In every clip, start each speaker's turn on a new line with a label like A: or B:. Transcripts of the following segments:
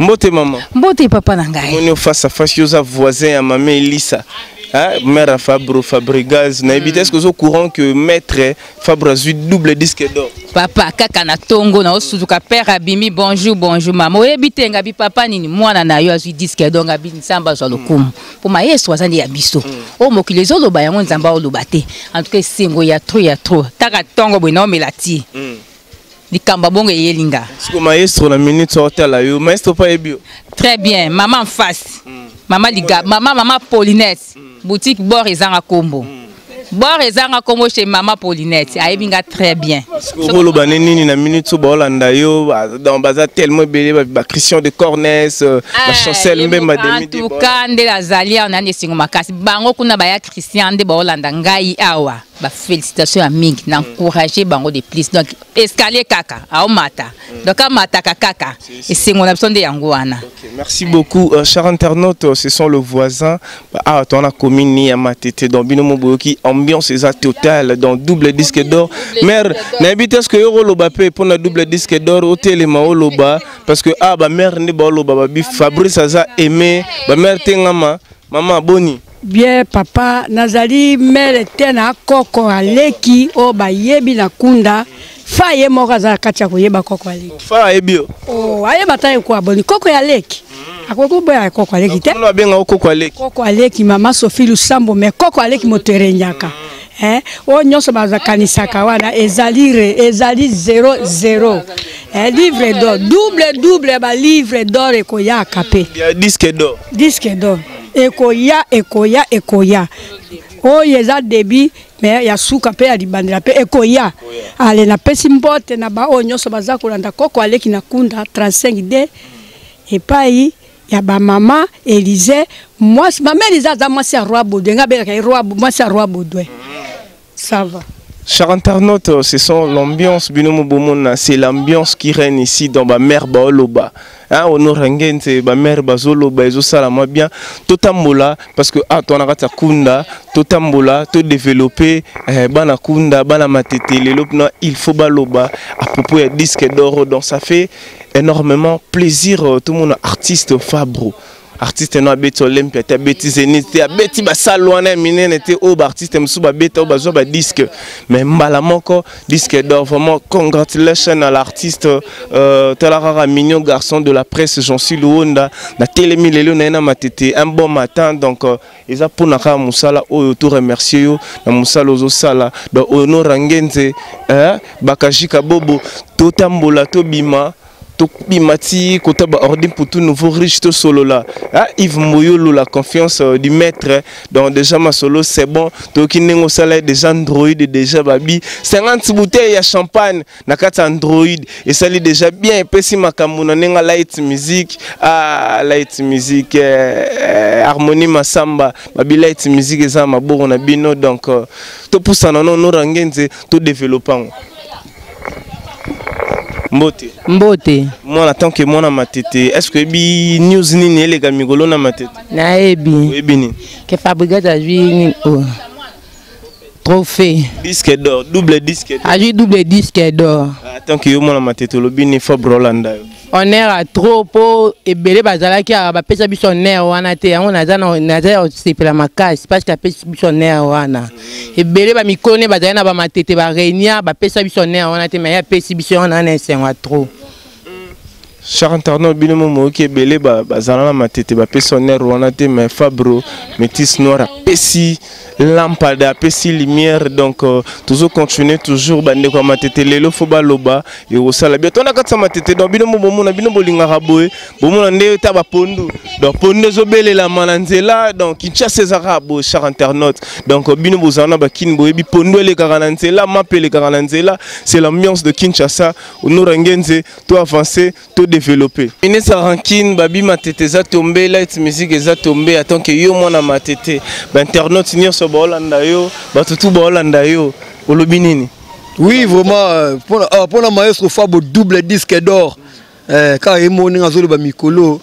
A: Mbote maman.
B: Mbote papa nangai.
A: On est face à face yosa voisin à maman Elissa. Mère Fabro Fabregas na est-ce que vous êtes au courant que maître Fabro a eu double disque d'or?
B: Papa kaka na tongo na osuzuka père abimi bonjour maman oyebite ngabi papa nini mwana na yo azui disque d'or ngabi nsamba zo lokumu pour ma yesu azali ya biso o mokili zo loba yango nzamba o lobate en tout cas singo ya trop taka tongo bwena o melati likamba bongo yelinga
A: est-ce maestro na minute hôtel la yo maestro pas ebio
B: très bien maman en face maman liga maman Paulinette boutique bord ezanga kombo bord ezanga kombo chez maman Paulinette ayebinga très bien
A: Rolo baneni na minute ba Holanda yo dans baza tellement belé ba Christian de Cornès ba chancel mbemba demi
B: de kande la zalia on a nesingo makasi bango kuna ba ya Christian de ba Holanda ngai awa ba félicitations à Ming na encourager bango de plus donc escalier kaka au mata donc mata kaka et c'est mon absence de yango wana.
A: Merci beaucoup chers internautes, ce sont le voisin on a commune à Matete dans Binomo Boyoki ambiance exacte totale dans double disque d'or mère n'habite ce que yo loba pe pour na double disque d'or au téléma loba parce que ba mère ni ba loba ba bi Fabrice aza aimé ba mère tengama maman boni
C: bien papa nazali mère tena koko aleki o ba yebi na kunda faye moka za kacha koyeba koko aleki
A: fa ebio
C: oh ayeba taye kwa boni koko aleki akoko boya koko aleki te
A: no benga koko
C: aleki mama Sophie Lusambo mais koko aleki moterenyaka o nyonso baza kanisaka wana ezali 0-0 livre d'or double ba livre d'or ekoya kape
A: disque d'or ekoya o yeza débit mais ya suka pe ya libandela pe ekoya ale na pesi mbote na ba o nyonso baza kolanda koko aleki na kunda 35D epai ya ba mama Élysée moi maman Élysée za moi c'est roi Baudouin ngabela ka roi moi c'est roi Baudouin ça va. Chers internautes, ce sont l'ambiance Binomo Bomona, c'est l'ambiance qui règne ici dans ma mère Baoloba. Honorangense, ma mère Bazoloba, et ça la bien. Totambola, parce que ton arata kunda, totambola, to développer, bana kunda, bana matete, les lopna, il faut baloba. À propos de disque d'or, donc ça fait énormément plaisir. Tout le monde artiste Fabro. Artiste no abeti Olympia te abeti Zénith te abeti ba salwana minene te o ba artiste msu ba beta o ba zo ba disque mais mbala moko disque d'or vraiment congratulations à l'artiste Talarara mignon garçon de la presse Jean-Sil Luonda na telemi lelo na matete un bon matin donc eza pona ka musala o to remercier yo na musala ozo sala donc honorangenze bakajika bobo totambola to bima Bimati, Kotaba Ordim pour tout nouveau riche to solo là. Yves Moyolo, la confiance du maître. Donc déjà ma solo c'est bon. Donc il n'y a pas déjà Android déjà babi. 50 bouteilles à champagne. Nakata Android. Et ça l'est déjà bien. Et puis si ma kamuna nenga light music. Light music. Harmonie Masamba. Babi light music et ça ma bourre na bino. Donc tout pour ça non non rangenze tout développant. Mbote. Moi, en tant que moi, ma tête, est-ce que bi news ni les gars migolo na ma tête?
B: Na ebi.
A: Ebi
B: que Fabrice a joué trophée.
A: Disque d'or, double disque d'or.
B: A joué double disque d'or.
A: En tant que moi, ma tête, le bini Fabro Holanda.
B: On est à trop pour et belé bazala qui a pesa bisonnaire wana te on a na c'est pour la makasi parce que pesa bisonnaire wana et belé ba mikone bazala na ba matete ba réunia ba pesa bisonnaire wana te mais ya pesa bisonnaire wana c'est trop.
A: Chers internautes, bien moment qui est belé bazala na matete ba pesa sonnaire wana te mais Fabro métis noir pesi lampada pesi lumière donc toujours continuer toujours bande kwa matete lelo faut baloba et au sala bien on a katsa matete donc bino bomo na bino bolinga raboe bomo na nde ta ba pondu donc pondu zo belé la mananzela donc Kinshasa zarabo chers internautes donc bino bozana ba kinbo ebi pondu le karananzela mapele karananzela c'est l'ambiance de Kinshasa onorangenze to avancer to développer ine sa rankine babi matete za tomber light music za tomber attend que yo mona matete ba internaute ni so Holanda yo batutu ba Holanda yo olobinini.
D: Oui vraiment pour la maestro Fabro double disque d'or car emoni ngazolo ba mikolo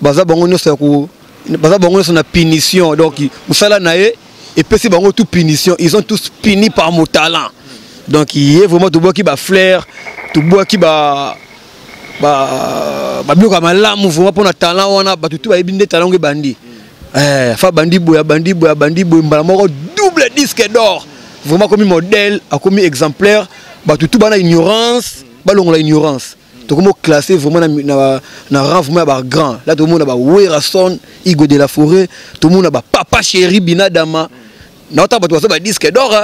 D: baza bango nyonso ko baza bango nyonso na punition donc musala na ye et puis bango tout punition ils ont tous puni par mon talent donc il est vraiment tout bois qui ba flair tout bois qui ba babiloko ya malamu vraiment mpona talent wana bato tu bayebi nde talent ngo ebandi fa bandi boya mbala moko double disque d'or vraiment comme modèle akomi exemplaire bato tu bana ignorance balongola ignorance tokomo classé vraiment na rang vraiment ba grand là tout le monde ba Werason Igo de la Forêt tout le monde ba Papa Chéri Binadama na ota bato ba disque d'or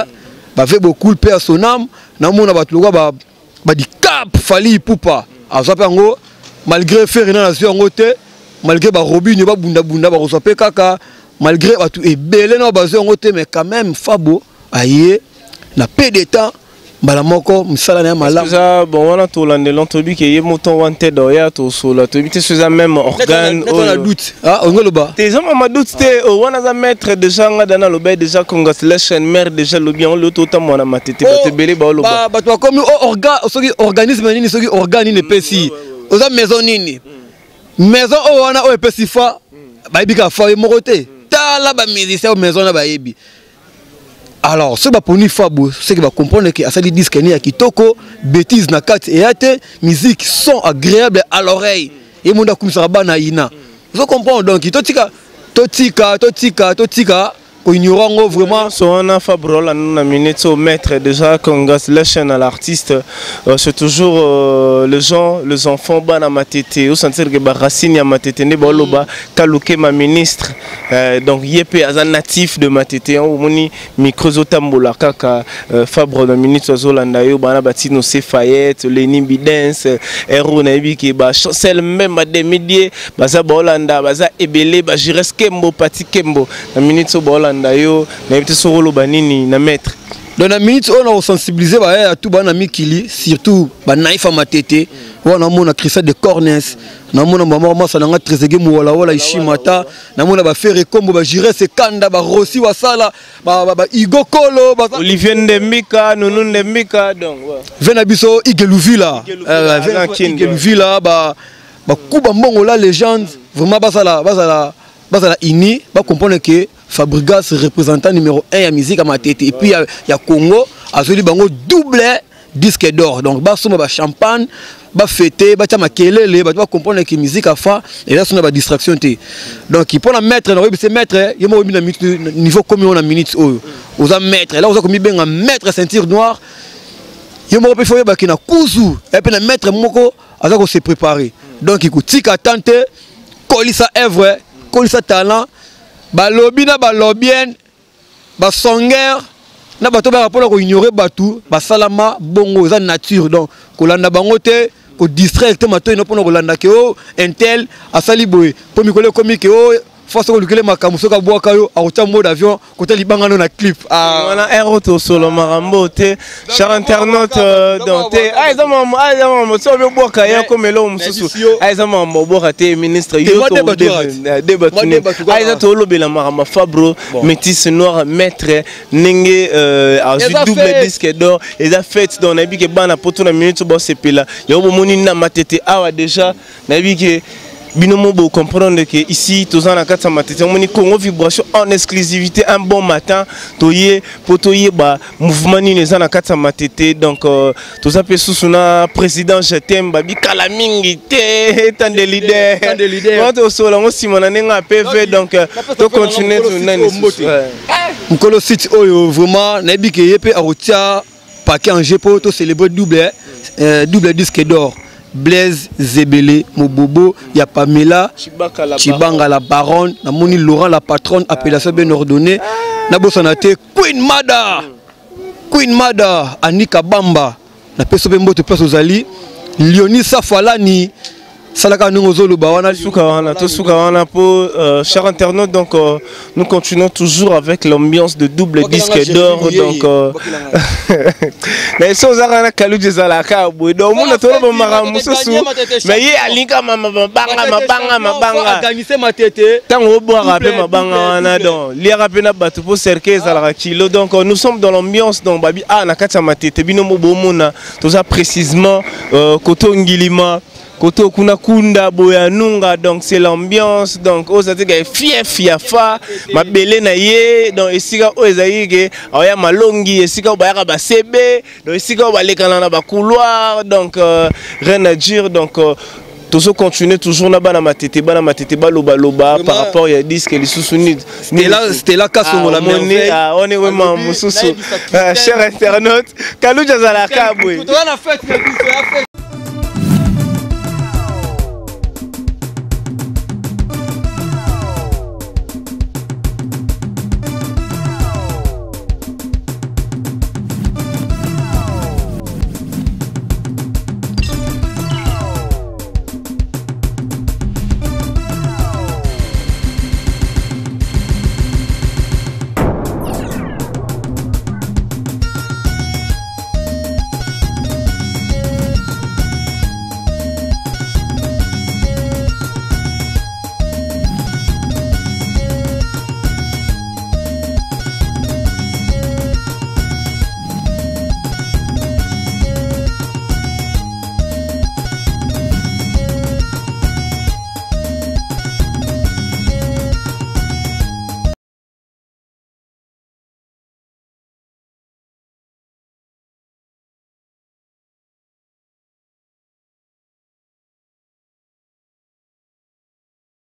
D: ba fait beaucoup paix à son âme na mona bato loka ba di cap Fally Ipupa azopa ngo malgré faire na nation ngo te malgré ba Robinho ba bunda ba resope kaka malgré bato ebele na bazo ngo te mais quand même Fabo aye na peu de temps mbala moko misala na malamu
E: ça bon wana to landelon to bi ke ye moton wanted ya to sola to bi te ça même organe
D: on a doute ah on le bas
E: tes hommes ma doute te wana za mettre déjà nga dans le bain déjà congratulation mère déjà le bien le to ta mona matete ba te belé ba lo ba
D: to comme organisme nini soki organe ne pesi oza maison nini maison o wana o pesi fa ba ibika fa moko te tala ba musicien maison na ba yebi. Alors, ce qui est Fabo, c'est qu'il va comprendre que à cette disque ni à kitoko, bêtise na carte et ate, musique sont agréables à l'oreille. Et mon dakum saraba na ina. Vous comprenez donc totika ko ignorant vraiment
E: so on a Fabro la na minute au maître déjà congratulation à l'artiste c'est toujours les enfants bana matete au sentir que ba racine ya matete ne boloba kaluke ma ministre donc yep as un natif de matete on moni micro zotambola kaka Fabro na minute zolanda yo bana batino Cefayette Leni Bidens Hero na biki ba chancel même à des milliers baza bolanda baza ebele ba jires kembo pati kembo na minute so Yo, n'avez solo banini na maître.
D: Dans la minute on a sensibilisé à tout bana mikili surtout ba naifa matete on a mona Christa de Cornes na mona mama ça na trezege mu wala ishimata na mona ba faire kombo ba jire se kanda ba Rossi wasala ba Igo Kolo ba
E: Olivier Ndembika Nunu Ndembika donc
D: vena biso Igeluvila Igeluvila ba kuba mbongo la légende vraiment basala ini ba comprendre que Fabregas représentant numéro 1 à musique à matete et puis il y a Congo a celui bango double disque d'or donc ba soma ba champagne ba fêter ba tama kelele ba comprendre que musique a fa et là sona ba distraction té donc il pour la mettre na c'est mettre yemo bi na niveau comme on a minutes aux a mettre là on a comme bien mettre ceinture noire yemo pe faut ba kina kuzu et puis na mettre moko azako se préparer donc il tika tante kolisa œuvre kolisa talent balobi na balobien basonger na bato ba rapport ko ignorer batu basalama bongo za nature donc kolanda bango te ko distraire te mato ino pona kolanda ke o intel asali boy po mikole komi ke o force ko lukele makamuso ka boaka yo a uta mode avion côté libanga no na clip
E: wana aéro to solo marambo te cher internaute donc te aizama so be boaka ya komelo mususu aizama boaka te ministre yo to débat aiza to lobela marama Fabro métis noir maître ninge a double disque d'or et a fait dans na bike bana poto na minute bo sepela yo bo moni na matete awa déjà na bike Binomo vous comprendre que ici tous en a quatre matins on Congo vibration en exclusivité un bon matin toye potoye ba mouvement ni les en a quatre matins donc tout ça peut sous-suna président je t'aime babi kalamingi te tant de leader quand au sol on si mon nga PV donc to continuer tout nani
D: Mkolo site oyo vraiment na bi ke yepe a rotia paquet en jeu pour to célébrer double disque d'or. Blaise Zebele Mobobo ya Pamela Chibanga la baronne na moni Laurent la patronne appellation bien ordonnée na bossanate Queen Mada Anika Bamba na peso pe mboto place ozali Leonie Safalani salaka nungozolo ba wana
E: suka wana pour chers internautes donc nous continuons toujours avec l'ambiance de double disque d'or donc mais so zara kaluji zalaka bo do mona to ba maramu susu mais ye alinka mabanga
D: organiser matete
E: tango bo rapper mabanga wana donc li rapper na batu pour cerquer zalaka kilo donc nous sommes dans l'ambiance donc babi na kata matete bino mo bo mona to ça précisément koto ngilima koto kuna kunda boyanunga, donc c'est l'ambiance, donc aux atika fief yafa mabele na ye, donc esika o ezaike aya malongi esika bayaka ba CB, donc esika balekana na ba couloir, donc rien à dire, donc toujours continuer toujours na bana matete loba loba par rapport à disque les sous-sunit.
D: C'était là Kasongo la merveille.
E: On est vraiment mususu. Cher internaute, Kalou Jazala Kabwe.